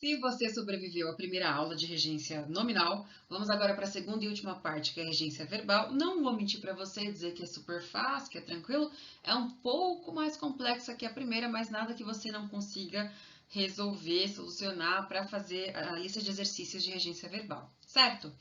Se você sobreviveu à primeira aula de regência nominal, vamos agora para a segunda e última parte, que é a regência verbal. Não vou mentir para você e dizer que é super fácil, que é tranquilo. É um pouco mais complexa que a primeira, mas nada que você não consiga resolver, solucionar para fazer a lista de exercícios de regência verbal, certo?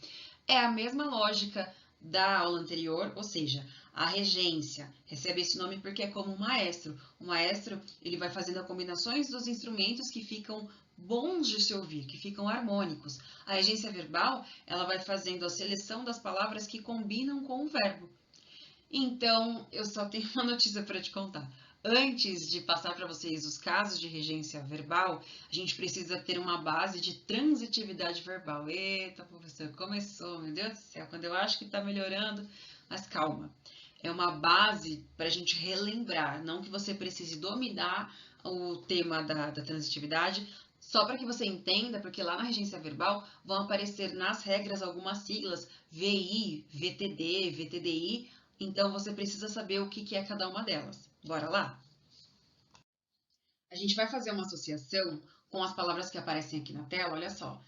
É a mesma lógica da aula anterior, ou seja, a regência recebe esse nome porque é como um maestro. O maestro, ele vai fazendo as combinações dos instrumentos que ficam bons de se ouvir, que ficam harmônicos. A regência verbal, ela vai fazendo a seleção das palavras que combinam com o verbo. Então, eu só tenho uma notícia para te contar. Antes de passar para vocês os casos de regência verbal, a gente precisa ter uma base de transitividade verbal. Eita, professor, começou, meu Deus do céu, quando eu acho que está melhorando, mas calma. É uma base para a gente relembrar, não que você precise dominar o tema da transitividade, só para que você entenda, porque lá na regência verbal vão aparecer nas regras algumas siglas, VI, VTD, VTDI, então você precisa saber o que é cada uma delas. Bora lá? A gente vai fazer uma associação com as palavras que aparecem aqui na tela, olha só.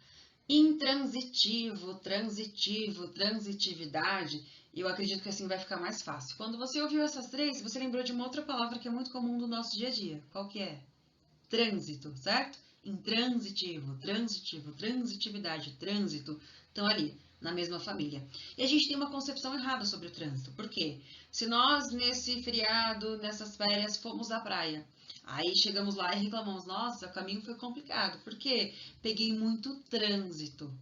Intransitivo, transitivo, transitividade, e eu acredito que assim vai ficar mais fácil. Quando você ouviu essas três, você lembrou de uma outra palavra que é muito comum no nosso dia a dia. Qual que é? Trânsito, certo? Intransitivo, transitivo, transitividade, trânsito, estão ali na mesma família. E a gente tem uma concepção errada sobre o trânsito. Por quê? Se nós, nesse feriado, nessas férias, fomos à praia, aí chegamos lá e reclamamos, nossa, o caminho foi complicado. Por quê? Peguei muito trânsito.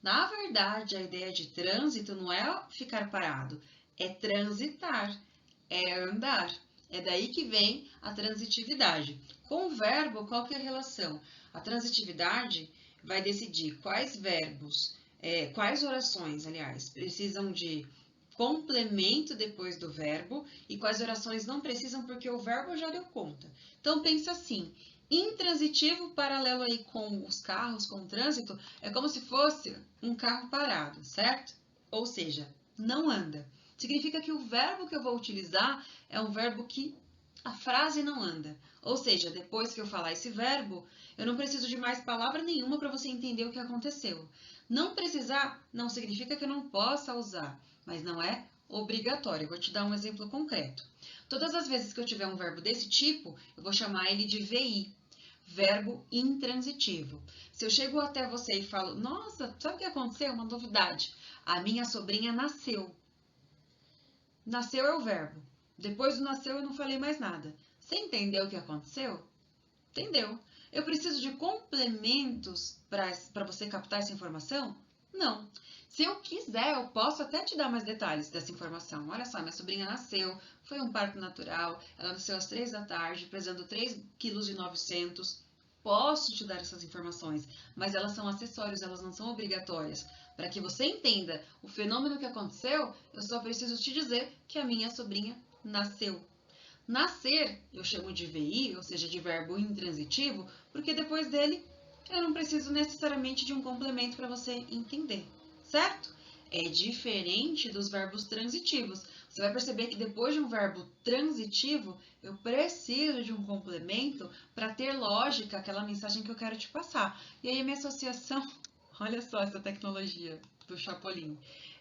Na verdade, a ideia de trânsito não é ficar parado, é transitar, é andar. É daí que vem a transitividade. Com o verbo, qual que é a relação? A transitividade vai decidir quais verbos, quais orações, aliás, precisam de complemento depois do verbo e quais orações não precisam porque o verbo já deu conta. Então pensa assim, intransitivo paralelo aí com os carros, com o trânsito, é como se fosse um carro parado, certo? Ou seja, não anda. Significa que o verbo que eu vou utilizar é um verbo que a frase não anda. Ou seja, depois que eu falar esse verbo, eu não preciso de mais palavra nenhuma para você entender o que aconteceu. Não precisar não significa que eu não possa usar, mas não é obrigatório. Eu vou te dar um exemplo concreto. Todas as vezes que eu tiver um verbo desse tipo, eu vou chamar ele de VI, verbo intransitivo. Se eu chego até você e falo, nossa, sabe o que aconteceu? Uma novidade. A minha sobrinha nasceu. Nasceu é o verbo. Depois do nasceu eu não falei mais nada. Você entendeu o que aconteceu? Entendeu? Eu preciso de complementos para você captar essa informação? Não. Se eu quiser, eu posso até te dar mais detalhes dessa informação. Olha só, minha sobrinha nasceu, foi um parto natural, ela nasceu às 3 da tarde, pesando 3,9 kg. Posso te dar essas informações, mas elas são acessórios, elas não são obrigatórias. Para que você entenda o fenômeno que aconteceu, eu só preciso te dizer que a minha sobrinha nasceu. Nascer eu chamo de VI, ou seja, de verbo intransitivo, porque depois dele eu não preciso necessariamente de um complemento para você entender, certo? É diferente dos verbos transitivos. Você vai perceber que depois de um verbo transitivo, eu preciso de um complemento para ter lógica aquela mensagem que eu quero te passar. E aí a minha associação, olha só essa tecnologia do Chapolin,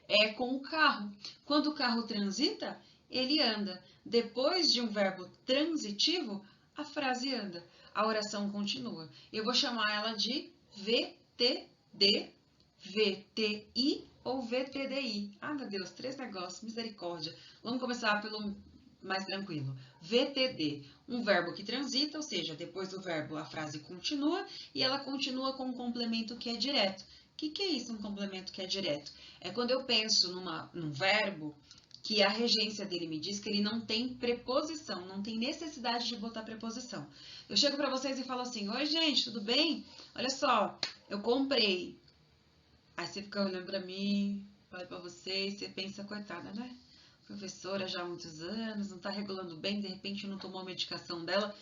é com o carro. Quando o carro transita, ele anda. Depois de um verbo transitivo, a frase anda. A oração continua. Eu vou chamar ela de VTD, VTI ou VTDI. Ah, meu Deus, três negócios, misericórdia. Vamos começar pelo mais tranquilo. VTD, um verbo que transita, ou seja, depois do verbo a frase continua e ela continua com um complemento que é direto. O que é isso, um complemento que é direto? É quando eu penso num verbo que a regência dele me diz que ele não tem preposição, não tem necessidade de botar preposição. Eu chego para vocês e falo assim, oi gente, tudo bem? Olha só, eu comprei. Aí você fica olhando para mim, olha para vocês, você pensa, coitada, né? Professora já há muitos anos, não está regulando bem, de repente não tomou a medicação dela.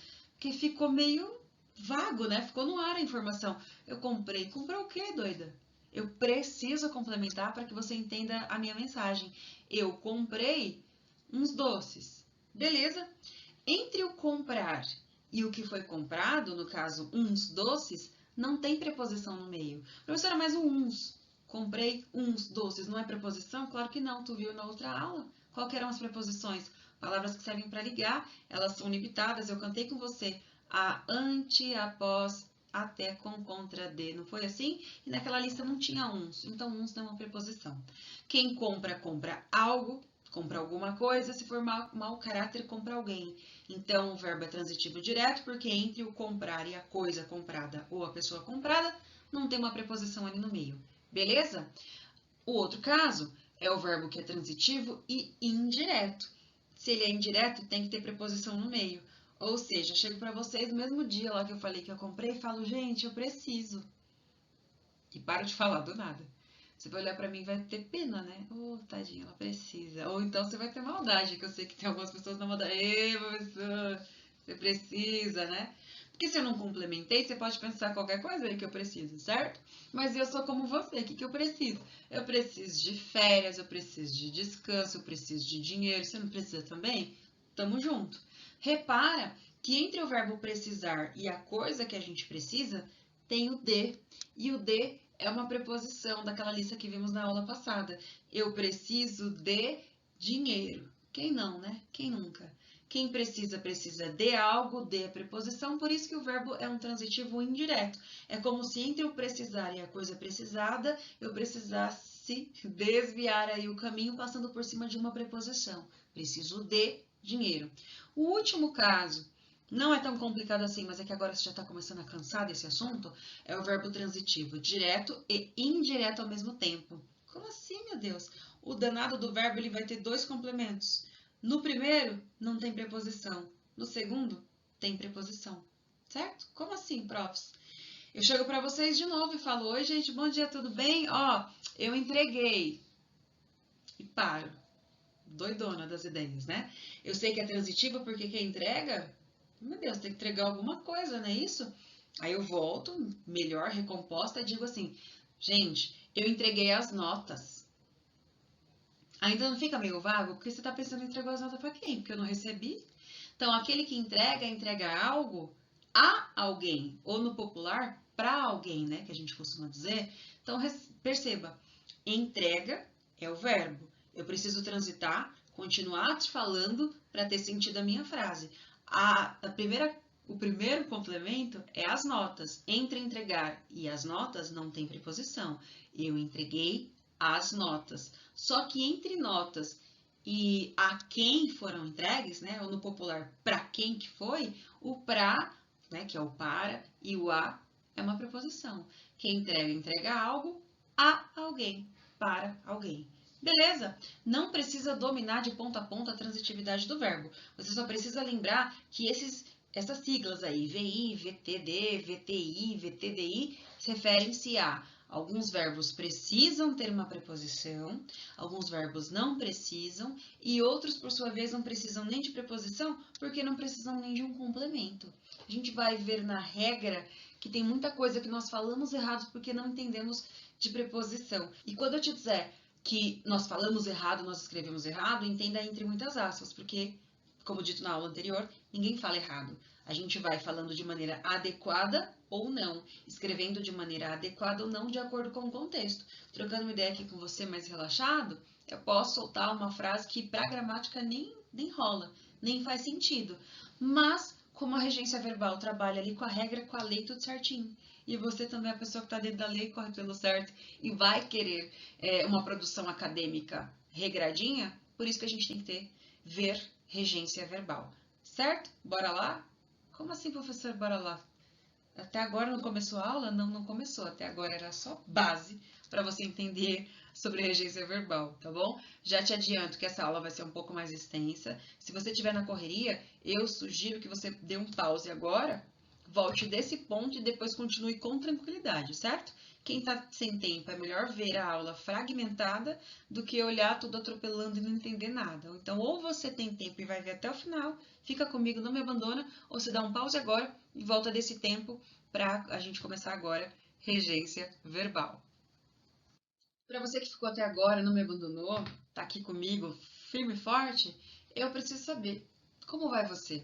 Porque ficou meio vago, né? Ficou no ar a informação. Eu comprei. Comprou o quê, doida? Eu preciso complementar para que você entenda a minha mensagem. Eu comprei uns doces. Beleza? Entre o comprar e o que foi comprado, no caso, uns doces, não tem preposição no meio. Professora, mas o uns. Comprei uns doces, não é preposição? Claro que não, tu viu na outra aula. Qual que eram as preposições? Palavras que servem para ligar, elas são limitadas. Eu cantei com você a, ante, após, até, com, contra, de. Não foi assim? E naquela lista não tinha uns, então uns não é uma preposição. Quem compra, compra algo, compra alguma coisa. Se for mau caráter, compra alguém. Então, o verbo é transitivo direto, porque entre o comprar e a coisa comprada ou a pessoa comprada, não tem uma preposição ali no meio. Beleza? O outro caso é o verbo que é transitivo e indireto. Se ele é indireto, tem que ter preposição no meio. Ou seja, eu chego para vocês no mesmo dia lá que eu falei que eu comprei e falo, gente, eu preciso. E paro de falar do nada. Você vai olhar para mim e vai ter pena, né? Ô, tadinha, ela precisa. Ou então você vai ter maldade, que eu sei que tem algumas pessoas na maldade. Ê, professor, você precisa, né? Porque se eu não complementei, você pode pensar qualquer coisa aí que eu preciso, certo? Mas eu sou como você, o que que eu preciso? Eu preciso de férias, eu preciso de descanso, eu preciso de dinheiro. Você não precisa também? Tamo junto. Repara que entre o verbo precisar e a coisa que a gente precisa, tem o de. E o de é uma preposição daquela lista que vimos na aula passada. Eu preciso de dinheiro. Quem não, né? Quem nunca? Quem precisa, precisa de algo, de é preposição, por isso que o verbo é um transitivo indireto. É como se entre o precisar e a coisa precisada, eu precisasse desviar aí o caminho passando por cima de uma preposição. Preciso de dinheiro. O último caso, não é tão complicado assim, mas é que agora você já está começando a cansar desse assunto, é o verbo transitivo, direto e indireto ao mesmo tempo. Como assim, meu Deus? O danado do verbo ele vai ter dois complementos. No primeiro, não tem preposição. No segundo, tem preposição. Certo? Como assim, profs? Eu chego para vocês de novo e falo, oi, gente, bom dia, tudo bem? Ó, eu entreguei. E paro. Doidona das ideias, né? Eu sei que é transitiva porque quem entrega, meu Deus, tem que entregar alguma coisa, não é isso? Aí eu volto, melhor, recomposta, e digo assim, gente, eu entreguei as notas. Ainda não fica meio vago? Porque você está pensando em entregar as notas para quem? Porque eu não recebi. Então, aquele que entrega, entrega algo a alguém. Ou no popular, para alguém, né? Que a gente costuma dizer. Então, perceba, entrega é o verbo. Eu preciso transitar, continuar te falando para ter sentido a minha frase. O primeiro complemento é as notas. Entre entregar e as notas não tem preposição. Eu entreguei as notas. Só que entre notas e a quem foram entregues, né, ou no popular, para quem que foi, o para, né, que é o para, e o a é uma preposição. Quem entrega, entrega algo a alguém, para alguém. Beleza? Não precisa dominar de ponta a ponta a transitividade do verbo. Você só precisa lembrar que essas siglas aí, VI, VTD, VTI, VTDI, referem-se a alguns verbos precisam ter uma preposição, alguns verbos não precisam, e outros, por sua vez, não precisam nem de preposição, porque não precisam nem de um complemento. A gente vai ver na regra que tem muita coisa que nós falamos errado porque não entendemos de preposição. E quando eu te disser que nós falamos errado, nós escrevemos errado, entenda entre muitas aspas, porque, como dito na aula anterior, ninguém fala errado. A gente vai falando de maneira adequada ou não, escrevendo de maneira adequada ou não, de acordo com o contexto. Trocando uma ideia aqui com você mais relaxado, eu posso soltar uma frase que para a gramática nem rola, nem faz sentido. Mas, como a regência verbal trabalha ali com a regra, com a lei, tudo certinho. E você também é a pessoa que está dentro da lei, corre pelo certo e vai querer uma produção acadêmica regradinha, por isso que a gente tem que ver regência verbal. Certo? Bora lá? Como assim, professor, bora lá? Até agora não começou a aula? Não, não começou. Até agora era só base para você entender sobre regência verbal, tá bom? Já te adianto que essa aula vai ser um pouco mais extensa. Se você estiver na correria, eu sugiro que você dê um pause agora Volte desse ponto e depois continue com tranquilidade, certo? Quem está sem tempo é melhor ver a aula fragmentada do que olhar tudo atropelando e não entender nada. Então, ou você tem tempo e vai ver até o final, fica comigo, não me abandona, ou você dá um pause agora e volta desse tempo para a gente começar agora regência verbal. Para você que ficou até agora, não me abandonou, tá aqui comigo, firme e forte, eu preciso saber como vai você.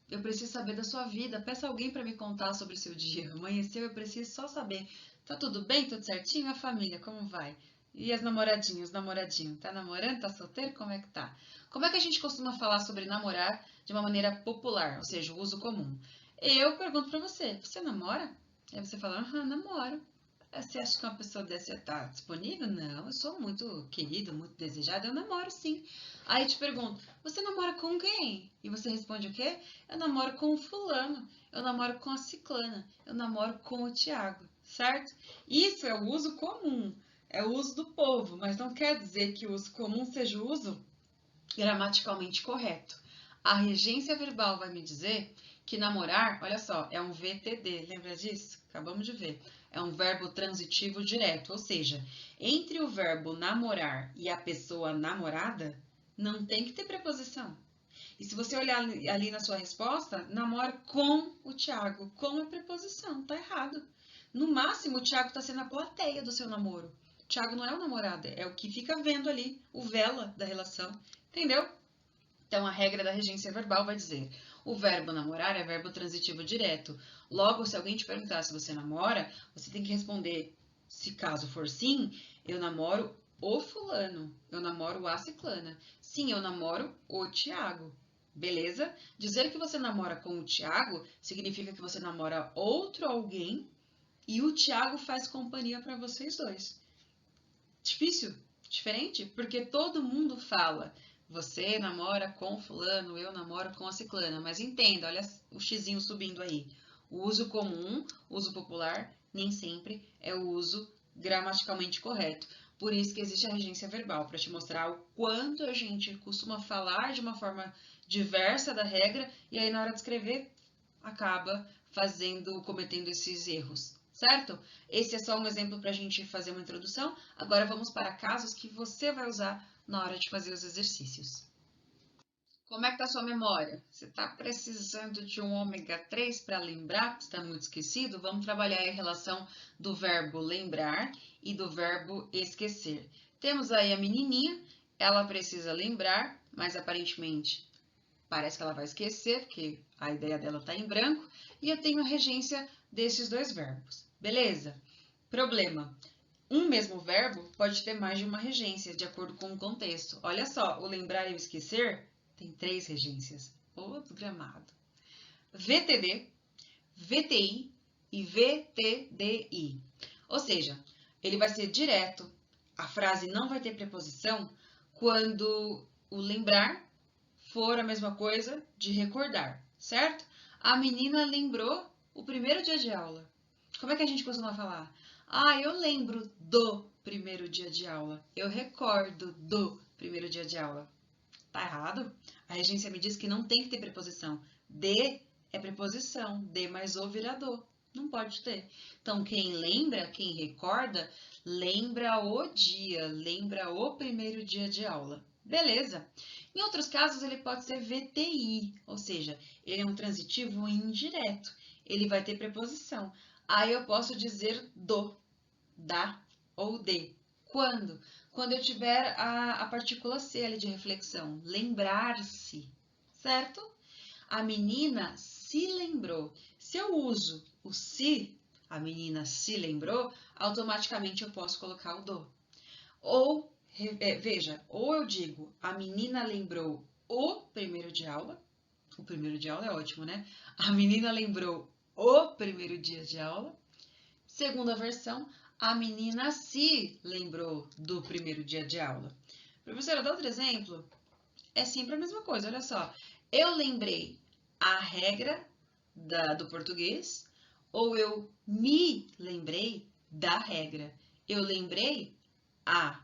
Eu preciso saber da sua vida. Peça alguém para me contar sobre o seu dia. Amanheceu, eu preciso só saber. Tá tudo bem? Tudo certinho? A família, como vai? E as namoradinhas, os namoradinhos? Tá namorando? Tá solteiro? Como é que tá? Como é que a gente costuma falar sobre namorar de uma maneira popular, ou seja, o uso comum? Eu pergunto para você, você namora? Aí você fala, aham, namoro. Você acha que uma pessoa dessa está disponível? Não, eu sou muito querido, muito desejado, eu namoro sim. Aí te pergunto, você namora com quem? E você responde o quê? Eu namoro com o fulano, eu namoro com a ciclana, eu namoro com o Tiago, certo? Isso é o uso comum, é o uso do povo, mas não quer dizer que o uso comum seja o uso gramaticalmente correto. A regência verbal vai me dizer que namorar, olha só, é um VTD, lembra disso? Acabamos de ver. É um verbo transitivo direto, ou seja, entre o verbo namorar e a pessoa namorada, não tem que ter preposição. E se você olhar ali na sua resposta, namora com o Tiago, com a preposição, tá errado. No máximo, o Tiago está sendo a plateia do seu namoro. O Tiago não é o namorado, é o que fica vendo ali, o vela da relação. Entendeu? Então, a regra da regência verbal vai dizer: o verbo namorar é verbo transitivo direto. Logo, se alguém te perguntar se você namora, você tem que responder, se caso for sim, eu namoro o fulano, eu namoro a ciclana. Sim, eu namoro o Tiago. Beleza? Dizer que você namora com o Tiago significa que você namora outro alguém e o Tiago faz companhia para vocês dois. Difícil? Diferente? Porque todo mundo fala. Você namora com fulano, eu namoro com a ciclana. Mas entenda, olha o xizinho subindo aí. O uso comum, uso popular, nem sempre é o uso gramaticalmente correto. Por isso que existe a regência verbal, para te mostrar o quanto a gente costuma falar de uma forma diversa da regra e aí na hora de escrever acaba cometendo esses erros, certo? Esse é só um exemplo para a gente fazer uma introdução. Agora vamos para casos que você vai usar na hora de fazer os exercícios. Como é que está a sua memória? Você está precisando de um ômega 3 para lembrar? Está muito esquecido? Vamos trabalhar a relação do verbo lembrar e do verbo esquecer. Temos aí a menininha, ela precisa lembrar, mas aparentemente parece que ela vai esquecer, porque a ideia dela está em branco. E eu tenho a regência desses dois verbos. Beleza? Problema. Um mesmo verbo pode ter mais de uma regência, de acordo com o contexto. Olha só, o lembrar e o esquecer tem 3 regências. Ô, desgramado. VTD, VTI e VTDI. Ou seja, ele vai ser direto. A frase não vai ter preposição quando o lembrar for a mesma coisa de recordar, certo? A menina lembrou o primeiro dia de aula. Como é que a gente costuma falar? Ah, eu lembro do primeiro dia de aula. Eu recordo do primeiro dia de aula. Tá errado? A regência me diz que não tem que ter preposição. De é preposição. De mais o virador. Não pode ter. Então, quem lembra, quem recorda, lembra o dia, lembra o primeiro dia de aula. Beleza. Em outros casos, ele pode ser VTI, ou seja, ele é um transitivo indireto. Ele vai ter preposição. Aí eu posso dizer do, da ou de. Quando? Quando eu tiver a partícula C ali de reflexão. Lembrar-se, certo? A menina se lembrou. Se eu uso o se, a menina se lembrou, automaticamente eu posso colocar o do. Ou, veja, ou eu digo, a menina lembrou o primeiro de aula. O primeiro de aula é ótimo, né? A menina lembrou o primeiro dia de aula. Segunda versão, a menina se lembrou do primeiro dia de aula. Professora, dá outro exemplo? É sempre a mesma coisa, olha só. Eu lembrei a regra do português ou eu me lembrei da regra. Eu lembrei a,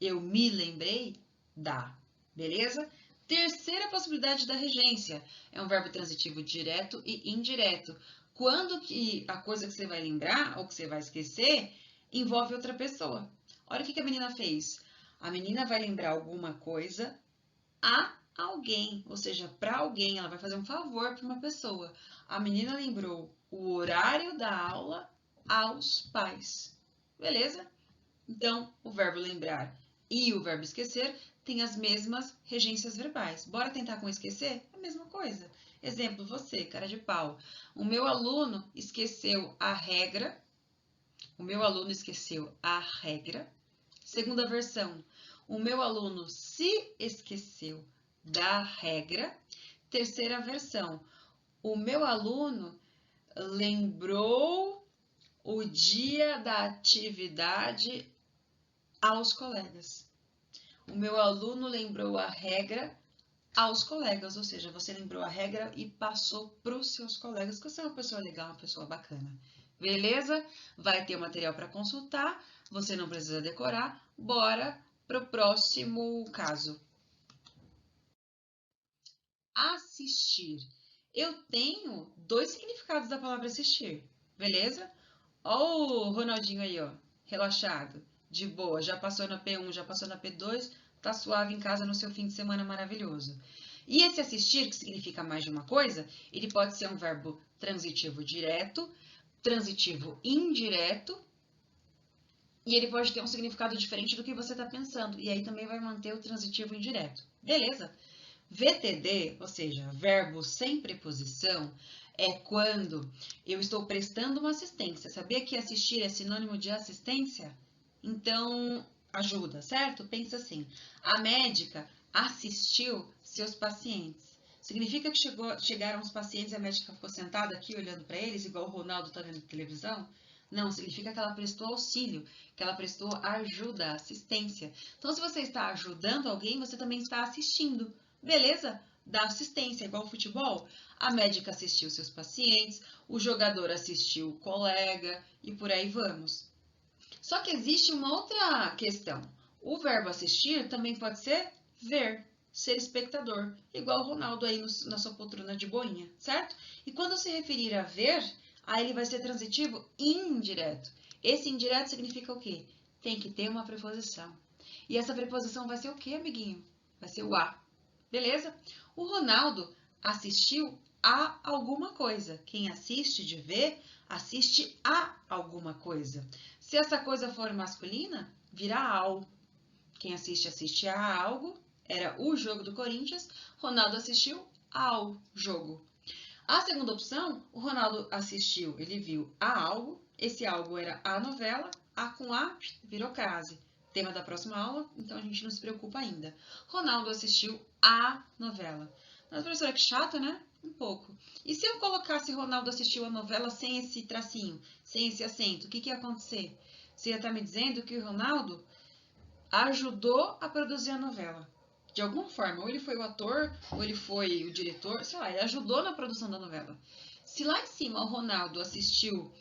eu me lembrei da, beleza? Terceira possibilidade da regência é um verbo transitivo direto e indireto. Quando que a coisa que você vai lembrar ou que você vai esquecer envolve outra pessoa. Olha o que a menina fez. A menina vai lembrar alguma coisa a alguém, ou seja, para alguém, ela vai fazer um favor para uma pessoa. A menina lembrou o horário da aula aos pais. Beleza? Então, o verbo lembrar e o verbo esquecer têm as mesmas regências verbais. Bora tentar com esquecer? É a mesma coisa. Exemplo, você, cara de pau. O meu aluno esqueceu a regra. O meu aluno esqueceu a regra. Segunda versão. O meu aluno se esqueceu da regra. Terceira versão. O meu aluno lembrou o dia da atividade aos colegas. O meu aluno lembrou a regra aos colegas, ou seja, você lembrou a regra e passou para os seus colegas, que você é uma pessoa legal, uma pessoa bacana. Beleza? Vai ter o material para consultar, você não precisa decorar. Bora para o próximo caso. Assistir. Eu tenho dois significados da palavra assistir, beleza? Ó o Ronaldinho aí, ó, relaxado, de boa, já passou na P1, já passou na P2, tá suave em casa no seu fim de semana maravilhoso. E esse assistir, que significa mais de uma coisa, ele pode ser um verbo transitivo direto, transitivo indireto, e ele pode ter um significado diferente do que você está pensando, e aí também vai manter o transitivo indireto. Beleza? VTD, ou seja, verbo sem preposição, é quando eu estou prestando uma assistência. Sabia que assistir é sinônimo de assistência? Então, ajuda, certo? Pensa assim: a médica assistiu seus pacientes. Significa que chegaram os pacientes e a médica ficou sentada aqui olhando para eles, igual o Ronaldo está vendo televisão? Não, significa que ela prestou auxílio, que ela prestou ajuda, assistência. Então, se você está ajudando alguém, você também está assistindo. Beleza? Da assistência, igual ao futebol. A médica assistiu seus pacientes, o jogador assistiu o colega e por aí vamos. Só que existe uma outra questão. O verbo assistir também pode ser ver, ser espectador, igual o Ronaldo aí na sua poltrona de boinha, certo? E quando se referir a ver, aí ele vai ser transitivo indireto. Esse indireto significa o quê? Tem que ter uma preposição. E essa preposição vai ser o quê, amiguinho? Vai ser o a. Beleza? O Ronaldo assistiu a alguma coisa. Quem assiste de ver, assiste a alguma coisa. Se essa coisa for masculina, virá ao. Quem assiste, assiste a algo. Era o jogo do Corinthians. Ronaldo assistiu ao jogo. A segunda opção, o Ronaldo assistiu, ele viu a algo. Esse algo era a novela. A com A virou crase. Tema da próxima aula, então a gente não se preocupa ainda. Ronaldo assistiu a novela. Mas, professora, que chato, né? Um pouco. E se eu colocasse Ronaldo assistiu a novela sem esse tracinho, sem esse acento, o que ia acontecer? Você ia estar me dizendo que o Ronaldo ajudou a produzir a novela. De alguma forma, ou ele foi o ator, ou ele foi o diretor, sei lá, ele ajudou na produção da novela. Se lá em cima o Ronaldo assistiu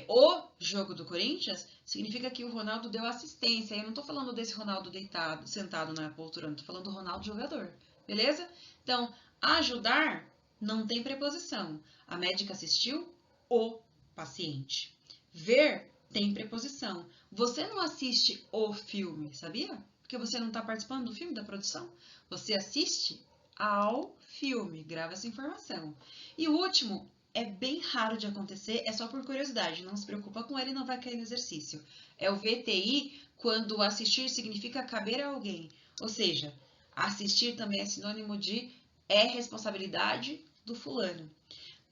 o jogo do Corinthians, significa que o Ronaldo deu assistência. Eu não estou falando desse Ronaldo deitado, sentado na poltrona, estou falando do Ronaldo jogador, beleza? Então, ajudar não tem preposição. A médica assistiu o paciente. Ver tem preposição. Você não assiste o filme, sabia? Porque você não está participando do filme, da produção. Você assiste ao filme. Grava essa informação. E o último, é bem raro de acontecer, é só por curiosidade, não se preocupa com ele, não vai cair no exercício. É o VTI, quando assistir significa caber a alguém. Ou seja, assistir também é sinônimo de é responsabilidade do fulano.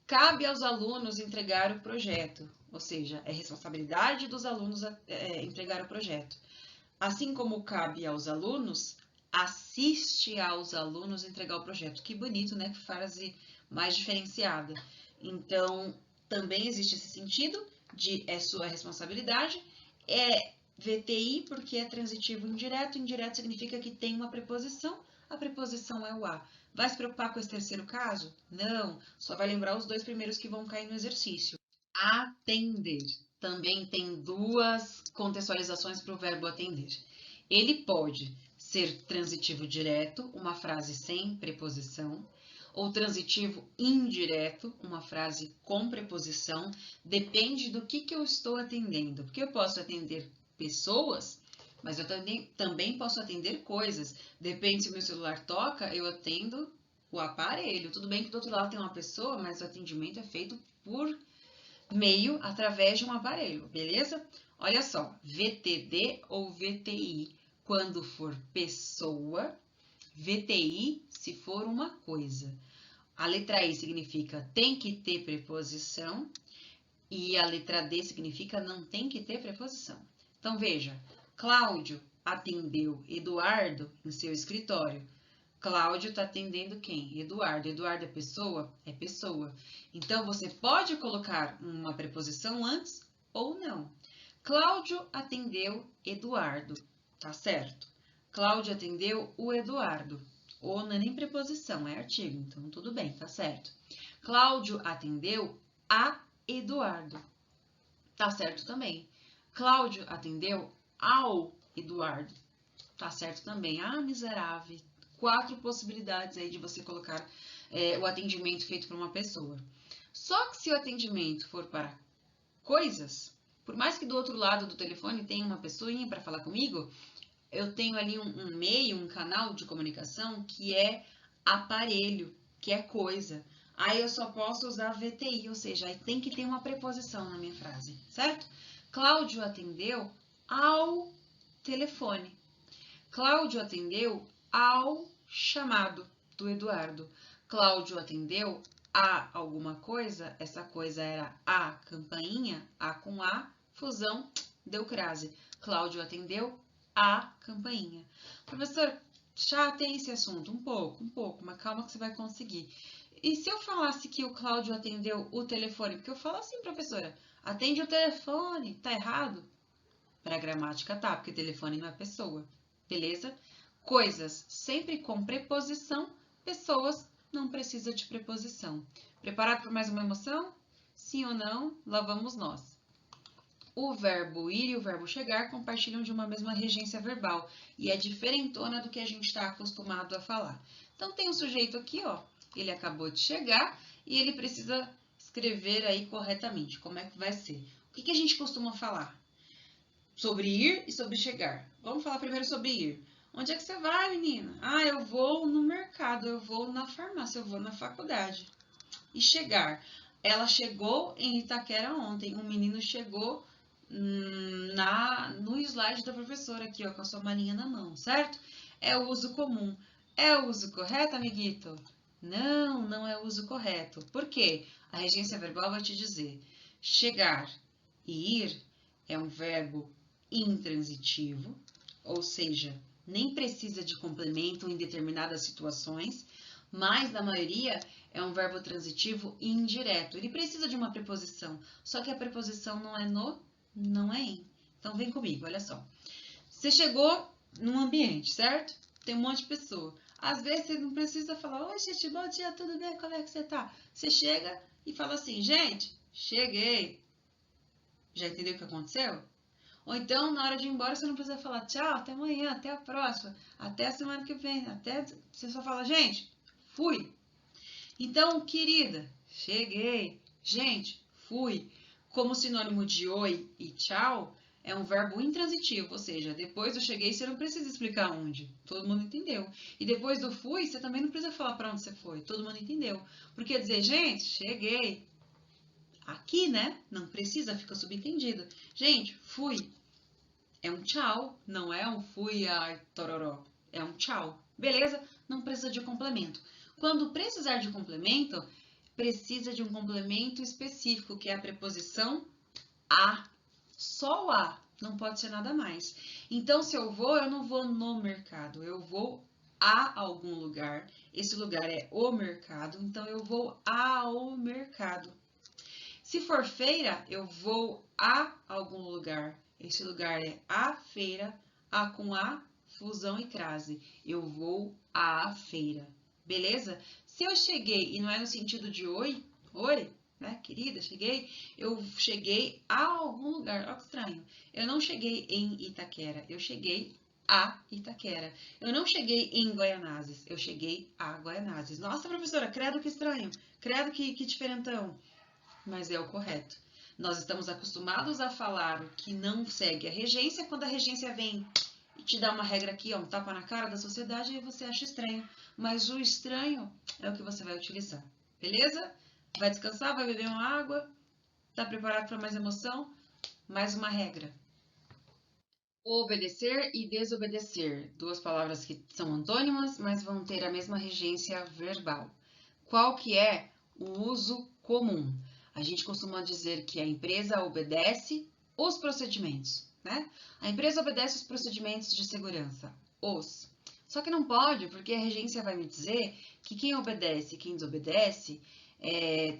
Cabe aos alunos entregar o projeto, ou seja, é responsabilidade dos alunos entregar o projeto. Assim como cabe aos alunos, assiste aos alunos entregar o projeto. Que bonito, né? Que frase mais diferenciada. Então, também existe esse sentido de é sua responsabilidade. É VTI porque é transitivo indireto. Indireto significa que tem uma preposição. A preposição é o a. Vai se preocupar com esse terceiro caso? Não, só vai lembrar os dois primeiros que vão cair no exercício. Atender. Também tem duas contextualizações para o verbo atender. Ele pode ser transitivo direto, uma frase sem preposição, ou transitivo indireto, uma frase com preposição, depende do que eu estou atendendo, porque eu posso atender pessoas, mas eu também posso atender coisas. Depende se o meu celular toca, eu atendo o aparelho. Tudo bem que do outro lado tem uma pessoa, mas o atendimento é feito por meio, através de um aparelho, beleza? Olha só, VTD ou VTI, quando for pessoa, VTI se for uma coisa. A letra I significa tem que ter preposição e a letra D significa não tem que ter preposição. Então, veja, Cláudio atendeu Eduardo em seu escritório. Cláudio está atendendo quem? Eduardo. Eduardo é pessoa? É pessoa. Então, você pode colocar uma preposição antes ou não. Cláudio atendeu Eduardo. Tá certo. Cláudio atendeu o Eduardo. O não é nem preposição, é artigo. Então, tudo bem, tá certo. Cláudio atendeu a Eduardo. Tá certo também. Cláudio atendeu ao Eduardo. Tá certo também. Ah, miserável. 4 possibilidades aí de você colocar o atendimento feito por uma pessoa. Só que se o atendimento for para coisas, por mais que do outro lado do telefone tenha uma pessoinha para falar comigo, eu tenho ali um meio, um canal de comunicação que é aparelho, que é coisa. Aí eu só posso usar VTI, ou seja, aí tem que ter uma preposição na minha frase, certo? Cláudio atendeu ao telefone. Cláudio atendeu ao chamado do Eduardo. Cláudio atendeu a alguma coisa, essa coisa era a campainha, a com a, fusão, deu crase. Cláudio atendeu a campainha. Professor, chato esse assunto? Um pouco, mas calma que você vai conseguir. E se eu falasse que o Cláudio atendeu o telefone? Porque eu falo assim, professora, atende o telefone, tá errado? Para a gramática tá, porque telefone não é pessoa, beleza? Coisas sempre com preposição, pessoas não precisa de preposição. Preparado para mais uma emoção? Sim ou não? Lá vamos nós. O verbo ir e o verbo chegar compartilham de uma mesma regência verbal e é diferentona do que a gente está acostumado a falar. Então tem um sujeito aqui, ó, ele acabou de chegar e ele precisa escrever aí corretamente. Como é que vai ser? O que a gente costuma falar? Sobre ir e sobre chegar. Vamos falar primeiro sobre ir. Onde é que você vai, menina? Ah, eu vou no mercado, eu vou na farmácia, eu vou na faculdade. E chegar. Ela chegou em Itaquera ontem. Um menino chegou no slide da professora aqui, ó, com a sua malinha na mão, certo? É o uso comum. É o uso correto, amiguito? Não, não é o uso correto. Por quê? A regência verbal vai te dizer: chegar e ir é um verbo intransitivo, ou seja, nem precisa de complemento em determinadas situações, mas na maioria é um verbo transitivo indireto. Ele precisa de uma preposição, só que a preposição não é no, não é em. Então vem comigo, olha só. Você chegou num ambiente, certo? Tem um monte de pessoa. Às vezes você não precisa falar: oi, gente, bom dia, tudo bem? Como é que você tá? Você chega e fala assim: gente, cheguei. Já entendeu o que aconteceu? Ou então, na hora de ir embora, você não precisa falar tchau, até amanhã, até a próxima, até a semana que vem, até... Você só fala, gente, fui. Então, querida, cheguei. Gente, fui. Como sinônimo de oi e tchau, é um verbo intransitivo, ou seja, depois do cheguei, você não precisa explicar onde. Todo mundo entendeu. E depois do fui, você também não precisa falar para onde você foi. Todo mundo entendeu. Porque dizer, gente, cheguei. Aqui, né? Não precisa, fica subentendido. Gente, fui. É um tchau, não é um fui, ai, tororó. É um tchau. Beleza? Não precisa de complemento. Quando precisar de complemento, precisa de um complemento específico, que é a preposição a. Só o a. Não pode ser nada mais. Então, se eu não vou no mercado. Eu vou a algum lugar. Esse lugar é o mercado. Então, eu vou ao mercado. Se for feira, eu vou a algum lugar. Esse lugar é a feira, a com a, fusão e crase. Eu vou à feira. Beleza? Se eu cheguei, e não é no sentido de oi, né, querida, cheguei, eu cheguei a algum lugar. Olha que estranho. Eu não cheguei em Itaquera, eu cheguei a Itaquera. Eu não cheguei em Guaianazes, eu cheguei a Guaianazes. Nossa, professora, credo que estranho, credo que diferentão. Mas é o correto. Nós estamos acostumados a falar o que não segue a regência, quando a regência vem e te dá uma regra aqui, ó, um tapa na cara da sociedade, aí você acha estranho. Mas o estranho é o que você vai utilizar. Beleza? Vai descansar, vai beber uma água? Tá preparado para mais emoção? Mais uma regra. Obedecer e desobedecer. Duas palavras que são antônimas, mas vão ter a mesma regência verbal. Qual que é o uso comum? A gente costuma dizer que a empresa obedece os procedimentos, né? A empresa obedece os procedimentos de segurança. Os. Só que não pode, porque a regência vai me dizer que quem obedece e quem desobedece,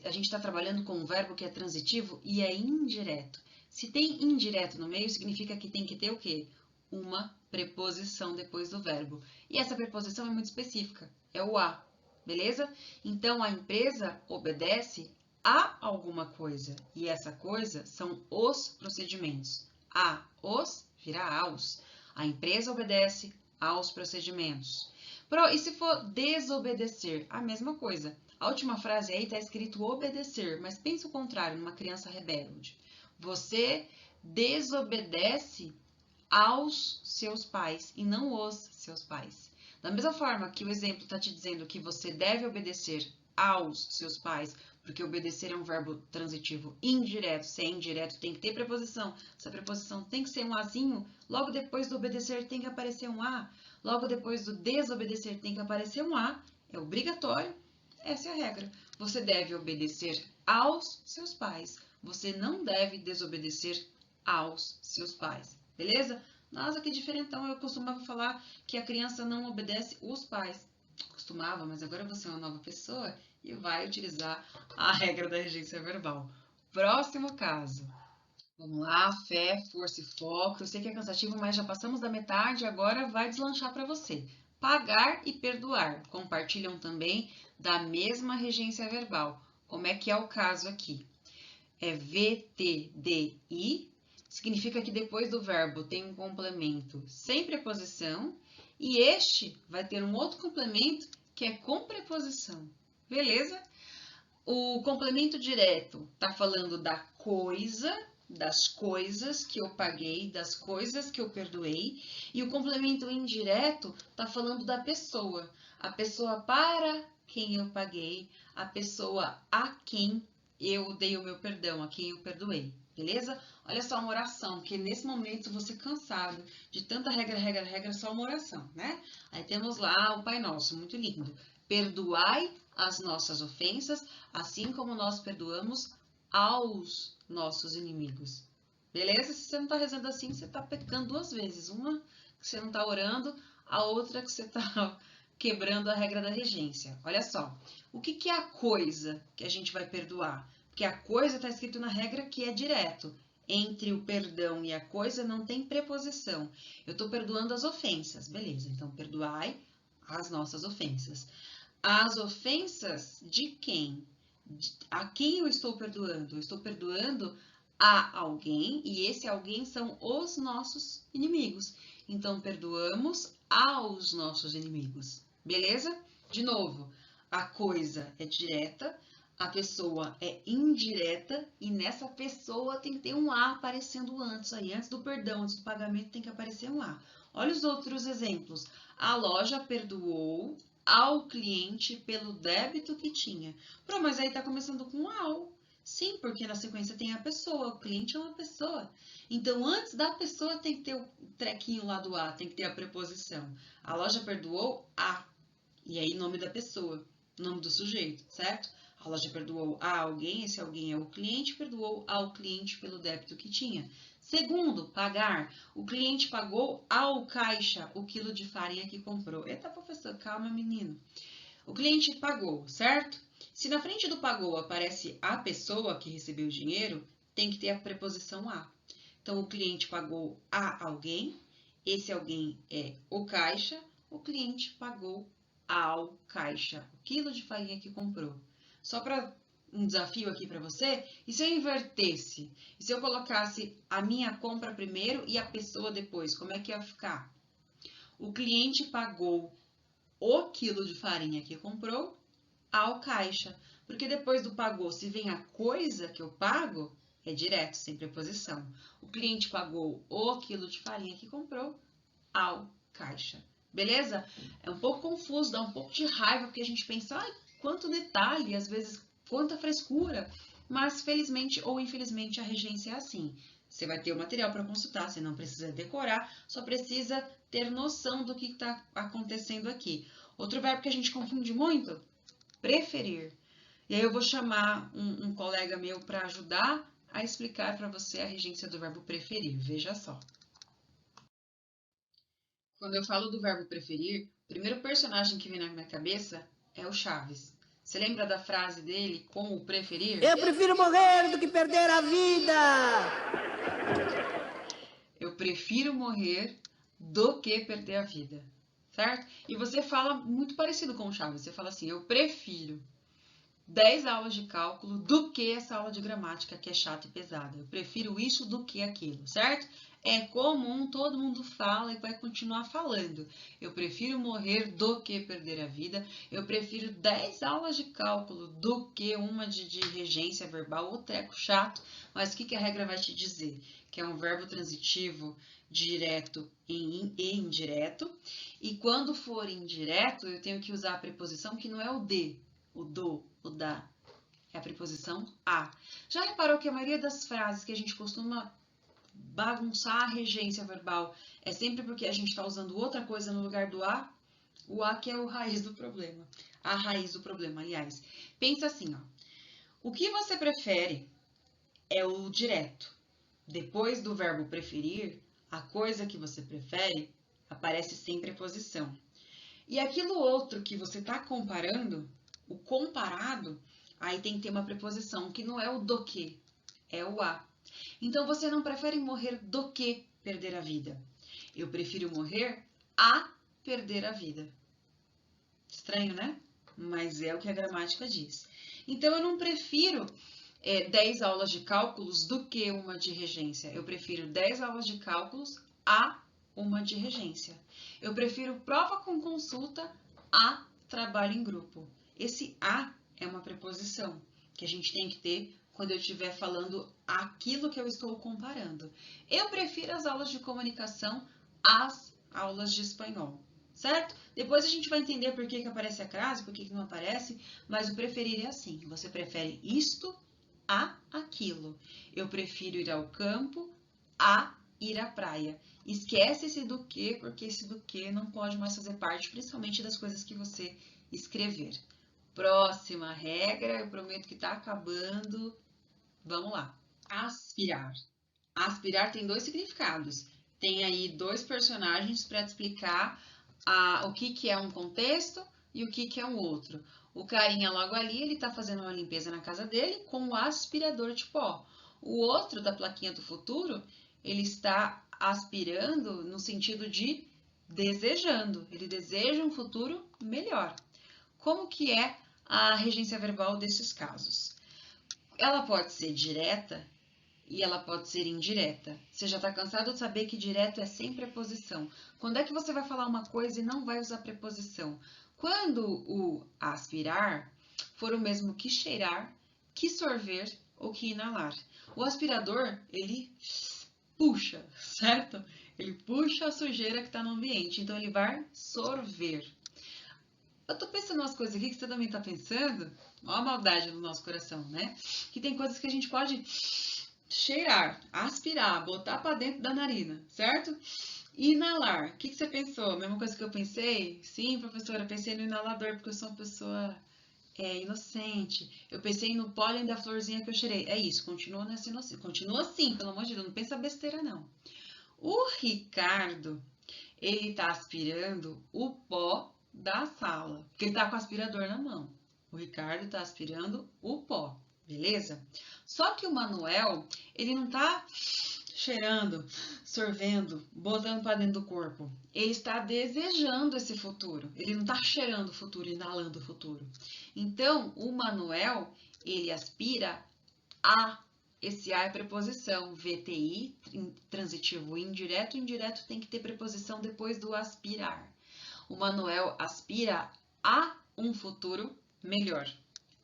a gente está trabalhando com um verbo que é transitivo e é indireto. Se tem indireto no meio, significa que tem que ter o quê? Uma preposição depois do verbo. E essa preposição é muito específica, é o a, beleza? Então, a empresa obedece a alguma coisa, e essa coisa são os procedimentos. A, os, vira aos. A empresa obedece aos procedimentos. E se for desobedecer? A mesma coisa. A última frase aí está escrito obedecer, mas pensa o contrário, numa criança rebelde. Você desobedece aos seus pais e não os seus pais. Da mesma forma que o exemplo está te dizendo que você deve obedecer aos seus pais, porque obedecer é um verbo transitivo indireto. Se é indireto, tem que ter preposição. Essa preposição tem que ser um azinho. Logo depois do obedecer, tem que aparecer um a. Logo depois do desobedecer, tem que aparecer um a. É obrigatório. Essa é a regra. Você deve obedecer aos seus pais. Você não deve desobedecer aos seus pais. Beleza? Nossa, que diferentão. Eu costumava falar que a criança não obedece os pais. Costumava, mas agora você é uma nova pessoa e vai utilizar a regra da regência verbal. Próximo caso. Vamos lá, fé, força e foco. Eu sei que é cansativo, mas já passamos da metade, agora vai deslanchar para você. Pagar e perdoar compartilham também da mesma regência verbal. Como é que é o caso aqui? É VTDI, significa que depois do verbo tem um complemento sem preposição e este vai ter um outro complemento que é com preposição. Beleza? O complemento direto está falando da coisa, das coisas que eu paguei, das coisas que eu perdoei, e o complemento indireto está falando da pessoa, a pessoa para quem eu paguei, a pessoa a quem eu dei o meu perdão, a quem eu perdoei, beleza? Olha só uma oração, porque nesse momento você cansado de tanta regra, só uma oração, né? Aí temos lá o Pai Nosso, muito lindo. Perdoai as nossas ofensas, assim como nós perdoamos aos nossos inimigos. Beleza? Se você não está rezando assim, você está pecando duas vezes. Uma que você não está orando, a outra que você está quebrando a regra da regência. Olha só, o que é a coisa que a gente vai perdoar? Porque a coisa está escrito na regra que é direto. Entre o perdão e a coisa não tem preposição. Eu estou perdoando as ofensas. Beleza, então perdoai as nossas ofensas. As ofensas de quem? A quem eu estou perdoando? Eu estou perdoando a alguém e esse alguém são os nossos inimigos. Então, perdoamos aos nossos inimigos. Beleza? De novo, a coisa é direta, a pessoa é indireta e nessa pessoa tem que ter um A aparecendo antes aí. Antes do perdão, antes do pagamento, tem que aparecer um A. Olha os outros exemplos. A loja perdoou ao cliente pelo débito que tinha. Pronto, mas aí está começando com ao. Sim, porque na sequência tem a pessoa, o cliente é uma pessoa. Então, antes da pessoa tem que ter o trequinho lá do a, tem que ter a preposição. A loja perdoou a, e aí nome da pessoa, nome do sujeito, certo? A loja perdoou a alguém, esse alguém é o cliente, perdoou ao cliente pelo débito que tinha. Segundo, pagar. O cliente pagou ao caixa o quilo de farinha que comprou. Eita, professor, calma, menino. O cliente pagou, certo? Se na frente do pagou aparece a pessoa que recebeu o dinheiro, tem que ter a preposição a. Então, o cliente pagou a alguém, esse alguém é o caixa, o cliente pagou ao caixa o quilo de farinha que comprou. Só para um desafio aqui para você, e se eu invertesse? E se eu colocasse a minha compra primeiro e a pessoa depois? Como é que ia ficar? O cliente pagou o quilo de farinha que comprou ao caixa. Porque depois do pagou, se vem a coisa que eu pago, é direto, sem preposição. O cliente pagou o quilo de farinha que comprou ao caixa. Beleza? É um pouco confuso, dá um pouco de raiva, porque a gente pensa, ai, quanto detalhe, às vezes, quanta frescura. Mas, felizmente ou infelizmente, a regência é assim. Você vai ter o material para consultar, você não precisa decorar, só precisa ter noção do que está acontecendo aqui. Outro verbo que a gente confunde muito, preferir. E aí eu vou chamar um colega meu para ajudar a explicar para você a regência do verbo preferir. Veja só. Quando eu falo do verbo preferir, o primeiro personagem que vem na minha cabeça é o Chaves. Você lembra da frase dele com o preferir? Eu prefiro morrer do que perder a vida! Eu prefiro morrer do que perder a vida, certo? E você fala muito parecido com o Chaves. Você fala assim, eu prefiro 10 aulas de cálculo do que essa aula de gramática que é chata e pesada. Eu prefiro isso do que aquilo, certo? É comum, todo mundo fala e vai continuar falando. Eu prefiro morrer do que perder a vida. Eu prefiro 10 aulas de cálculo do que uma de regência verbal ou treco chato. Mas o que a regra vai te dizer? Que é um verbo transitivo direto e indireto. E quando for indireto, eu tenho que usar a preposição que não é o de, o do, o da. É a preposição a. Já reparou que a maioria das frases que a gente costuma bagunçar a regência verbal é sempre porque a gente está usando outra coisa no lugar do a? O a que é o raiz do problema. A raiz do problema, aliás. Pensa assim, ó. O que você prefere é o direto. Depois do verbo preferir, a coisa que você prefere aparece sem preposição. E aquilo outro que você está comparando, o comparado, aí tem que ter uma preposição, que não é o do que, é o a. Então, você não prefere morrer do que perder a vida. Eu prefiro morrer a perder a vida. Estranho, né? Mas é o que a gramática diz. Então, eu não prefiro 10 aulas de cálculos do que uma de regência. Eu prefiro 10 aulas de cálculos a uma de regência. Eu prefiro prova com consulta a trabalho em grupo. Esse a é uma preposição que a gente tem que ter quando eu estiver falando aquilo que eu estou comparando. Eu prefiro as aulas de comunicação às aulas de espanhol, certo? Depois a gente vai entender por que aparece a crase, por que não aparece, mas o preferir é assim. Você prefere isto a aquilo. Eu prefiro ir ao campo a ir à praia. Esquece esse do que, porque esse do que não pode mais fazer parte, principalmente das coisas que você escrever. Próxima regra, eu prometo que está acabando. Vamos lá. Aspirar. Aspirar tem dois significados. Tem aí dois personagens para te explicar o que é um contexto e o que é um outro. O carinha logo ali, ele está fazendo uma limpeza na casa dele com o aspirador de pó. O outro, da plaquinha do futuro, ele está aspirando no sentido de desejando. Ele deseja um futuro melhor. Como que é a regência verbal desses casos? Ela pode ser direta e ela pode ser indireta. Você já está cansado de saber que direto é sem preposição. Quando é que você vai falar uma coisa e não vai usar preposição? Quando o aspirar for o mesmo que cheirar, que sorver ou que inalar. O aspirador, ele puxa, certo? Ele puxa a sujeira que está no ambiente, então ele vai sorver. Eu tô pensando umas coisas aqui que você também tá pensando. Olha a maldade no nosso coração, né? Que tem coisas que a gente pode cheirar, aspirar, botar para dentro da narina, certo? Inalar. O que você pensou? Mesma coisa que eu pensei? Sim, professora, pensei no inalador porque eu sou uma pessoa inocente. Eu pensei no pólen da florzinha que eu cheirei. É isso, continua nessa inocência. Continua assim, pelo amor de Deus, não pensa besteira não. O Ricardo, ele tá aspirando o pó da sala, porque ele tá com o aspirador na mão. O Ricardo tá aspirando o pó, beleza? Só que o Manuel, ele não tá cheirando, sorvendo, botando para dentro do corpo. Ele está desejando esse futuro. Ele não tá cheirando o futuro, inalando o futuro. Então, o Manuel, ele aspira a Esse A é preposição. VTI, transitivo indireto. Indireto tem que ter preposição depois do aspirar. O Manuel aspira a um futuro melhor,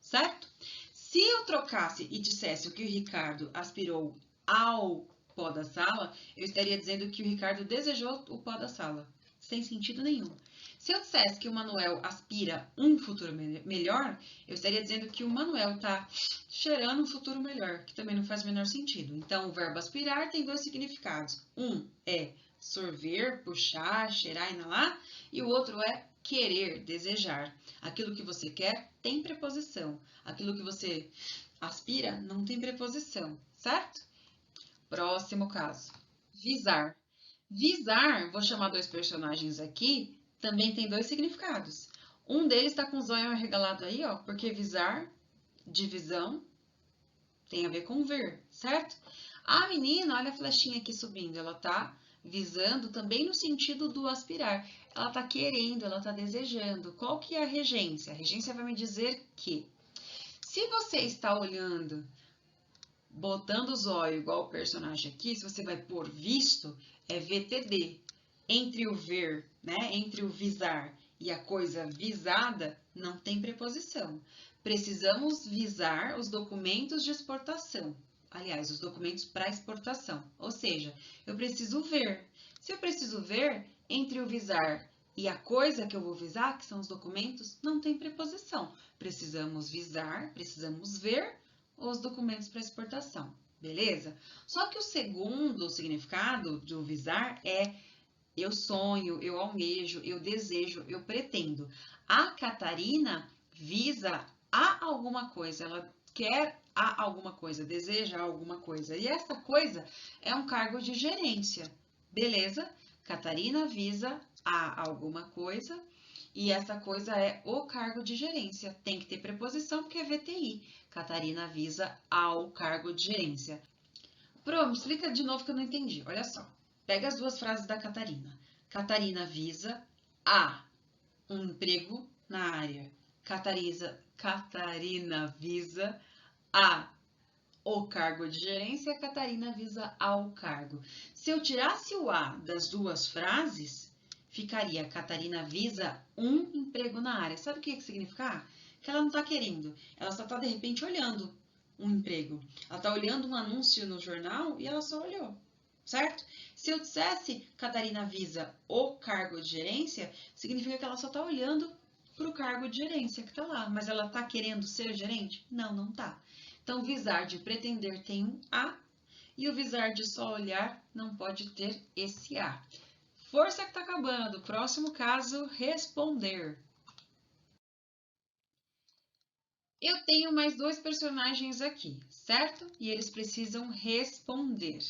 certo? Se eu trocasse e dissesse que o Ricardo aspirou ao pó da sala, eu estaria dizendo que o Ricardo desejou o pó da sala. Sem sentido nenhum. Se eu dissesse que o Manuel aspira um futuro melhor, eu estaria dizendo que o Manuel está cheirando um futuro melhor, que também não faz o menor sentido. Então, o verbo aspirar tem dois significados. Um é sorver, puxar, cheirar, inalar, e o outro é querer, desejar. Aquilo que você quer tem preposição. Aquilo que você aspira não tem preposição, certo? Próximo caso. Visar. Visar, vou chamar dois personagens aqui, também tem dois significados. Um deles está com o zóio arregalado aí, ó, porque visar, de visão, tem a ver com ver, certo? A menina, olha a flechinha aqui subindo, ela tá visando também no sentido do aspirar. Ela tá querendo, ela tá desejando. Qual que é a regência? A regência vai me dizer que se você está olhando, botando o zóio igual o personagem aqui, se você vai pôr visto, é VTD. Entre o ver, né, entre o visar e a coisa visada, não tem preposição. Precisamos visar os documentos de exportação. Aliás, os documentos para exportação. Ou seja, eu preciso ver. Se eu preciso ver, entre o visar e a coisa que eu vou visar, que são os documentos, não tem preposição. Precisamos visar, precisamos ver os documentos para exportação, beleza? Só que o segundo significado do visar é eu sonho, eu almejo, eu desejo, eu pretendo. A Catarina visa a alguma coisa, ela quer a alguma coisa, deseja alguma coisa. E essa coisa é um cargo de gerência, beleza? Catarina visa a alguma coisa e essa coisa é o cargo de gerência. Tem que ter preposição porque é VTI. Catarina visa ao cargo de gerência. Pro, me explica de novo que eu não entendi. Olha só. Pega as duas frases da Catarina. Catarina visa a um emprego na área. Catarina visa a o cargo de gerência. Catarina visa ao cargo. Se eu tirasse o a das duas frases, ficaria Catarina visa um emprego na área. Sabe o que significa? Que ela não está querendo. Ela só está, de repente, olhando um emprego. Ela está olhando um anúncio no jornal e ela só olhou, certo? Se eu dissesse Catarina visa o cargo de gerência, significa que ela só está olhando para o cargo de gerência que está lá. Mas ela está querendo ser gerente? Não, não está. Então, visar de pretender tem um A e o visar de só olhar não pode ter esse A. Força que está acabando. Próximo caso, responder. Eu tenho mais dois personagens aqui, certo? E eles precisam responder.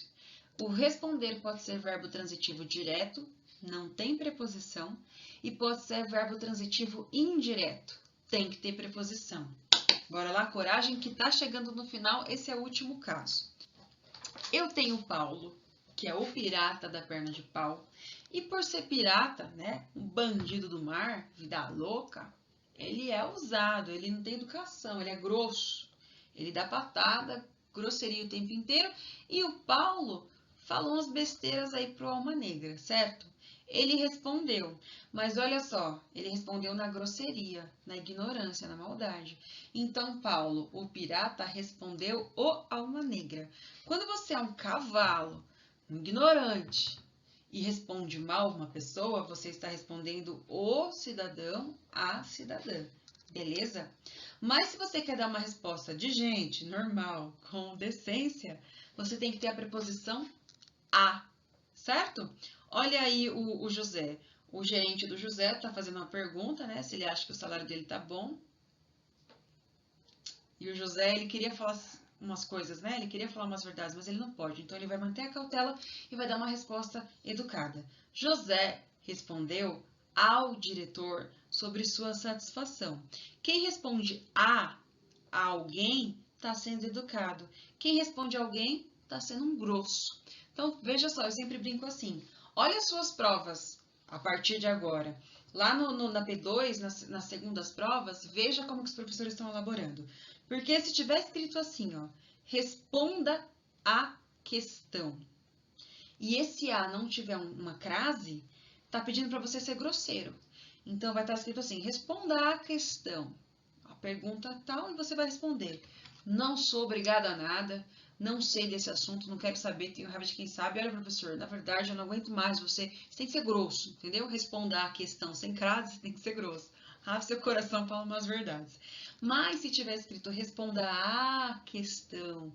O responder pode ser verbo transitivo direto, não tem preposição, e pode ser verbo transitivo indireto, tem que ter preposição. Bora lá, coragem, que tá chegando no final, esse é o último caso. Eu tenho o Paulo, que é o pirata da perna de pau, e por ser pirata, né, um bandido do mar, vida louca, ele é ousado, ele não tem educação, ele é grosso, ele dá patada, grosseria o tempo inteiro, e o Paulo falou umas besteiras aí pro Alma Negra, certo? Ele respondeu, mas olha só, ele respondeu na grosseria, na ignorância, na maldade. Então, Paulo, o pirata, respondeu o Alma Negra. Quando você é um cavalo, um ignorante, e responde mal uma pessoa, você está respondendo o cidadão, a cidadã, beleza? Mas se você quer dar uma resposta de gente, normal, com decência, você tem que ter a preposição a, certo? Olha aí o José. O gerente do José está fazendo uma pergunta, né? Se ele acha que o salário dele tá bom. E o José, ele queria falar umas coisas, né? Ele queria falar umas verdades, mas ele não pode. Então, ele vai manter a cautela e vai dar uma resposta educada. José respondeu ao diretor sobre sua satisfação. Quem responde a alguém está sendo educado. Quem responde a alguém está sendo um grosso. Então, veja só, eu sempre brinco assim. Olha as suas provas a partir de agora. Lá na P2, nas segundas provas, veja como que os professores estão elaborando. Porque se tiver escrito assim, ó, responda a questão. E esse A não tiver uma crase, tá pedindo para você ser grosseiro. Então, vai estar escrito assim, responda a questão. A pergunta tal, e você vai responder. Não sou obrigada a nada, não sei desse assunto, não quero saber, tenho raiva de quem sabe. Olha, professor, na verdade, eu não aguento mais você. Você tem que ser grosso, entendeu? Responda a questão sem crase, você tem que ser grosso. Rafa, seu coração fala umas verdades. Mas, se tiver escrito responda a questão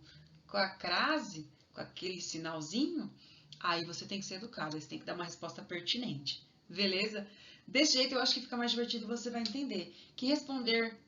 com a crase, com aquele sinalzinho, aí você tem que ser educado, aí você tem que dar uma resposta pertinente, beleza? Desse jeito eu acho que fica mais divertido e você vai entender que responder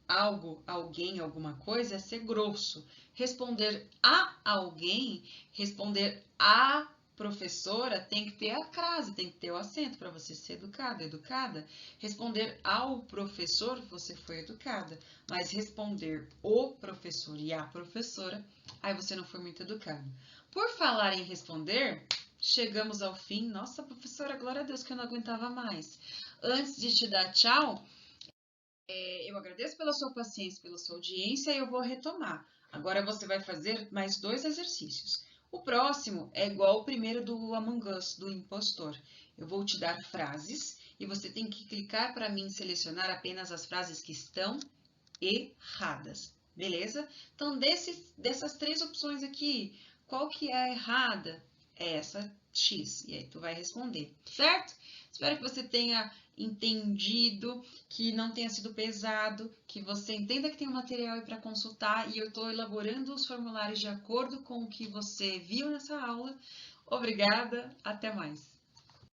algo, alguém, alguma coisa é ser grosso. Responder a alguém, responder a professora tem que ter a crase, tem que ter o acento para você ser educado, educada. Responder ao professor, você foi educada. Mas responder o professor e a professora, aí você não foi muito educado. Por falar em responder, chegamos ao fim. Nossa, professora, glória a Deus que eu não aguentava mais. Antes de te dar tchau, eu agradeço pela sua paciência, pela sua audiência e eu vou retomar. Agora você vai fazer mais 2 exercícios. O próximo é igual ao primeiro do Among Us, do impostor. Eu vou te dar frases e você tem que clicar para mim selecionar apenas as frases que estão erradas, beleza? Então, dessas 3 opções aqui, qual que é a errada? É essa X, e aí tu vai responder, certo? Espero que você tenha entendido, que não tenha sido pesado, que você entenda que tem um material aí para consultar e eu estou elaborando os formulários de acordo com o que você viu nessa aula. Obrigada, até mais!